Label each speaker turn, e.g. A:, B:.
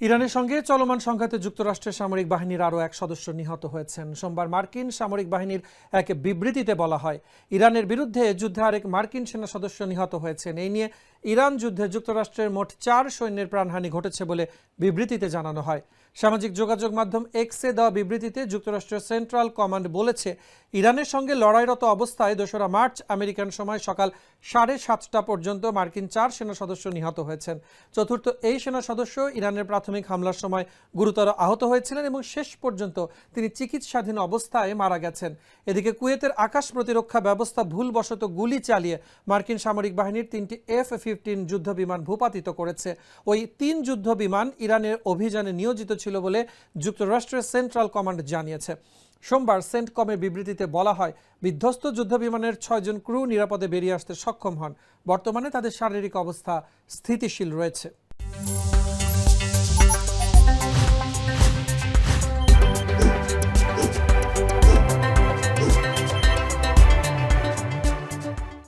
A: ইরানের সঙ্গে চলমান সংঘাতে যুক্তরাষ্ট্রের সামরিক বাহিনীর আরও এক সদস্য নিহত হয়েছেন। সোমবার মার্কিন সামরিক বাহিনীর এক বিবৃতিতে বলা হয়, ইরানের বিরুদ্ধে যুদ্ধে আরেক মার্কিন সেনা সদস্য নিহত হয়েছেন। এই নিয়ে ইরান যুদ্ধে যুক্তরাষ্ট্রের মোট 4 সৈন্যের প্রাণহানি ঘটেছে বলে বিবৃতিতে জানানো হয়। সামাজিক যোগাযোগ মাধ্যম এক্সে দেওয়া বিবৃতিতে যুক্তরাষ্ট্রের সেন্ট্রাল কমান্ড বলেছে, ইরানের সঙ্গে লড়াইরত অবস্থায় 2রা মার্চ আমেরিকান সময় সকাল 7:30 পর্যন্ত মার্কিন 4 সেনা সদস্য নিহত হয়েছেন। চতুর্থ এই সেনা সদস্য ইরানের প্রাথমিক হামলার সময় গুরুতর আহত হয়েছিলেন এবং শেষ পর্যন্ত তিনি চিকিৎসাধীন অবস্থায় মারা গেছেন। এদিকে কুয়েতের আকাশ প্রতিরক্ষা ব্যবস্থা ভুলবশত গুলি চালিয়ে মার্কিন সামরিক বাহিনীর 3টি F-15 যুদ্ধ বিমান ভূপাতিত করেছে। ওই 3 যুদ্ধ বিমান ইরানের অভিযানে নিয়োজিত ছিল বলে যুক্তরাষ্ট্রের সেন্ট্রাল কমান্ড জানিয়েছে। সোমবার সেন্টকমের বিবৃতিতে বলা হয়, বিধ্বস্ত যুদ্ধ বিমানের 6 জন ক্রু নিরাপদে বেরিয়ে আসতে সক্ষম হন। বর্তমানে তাদের শারীরিক অবস্থা স্থিতিশীল রয়েছে।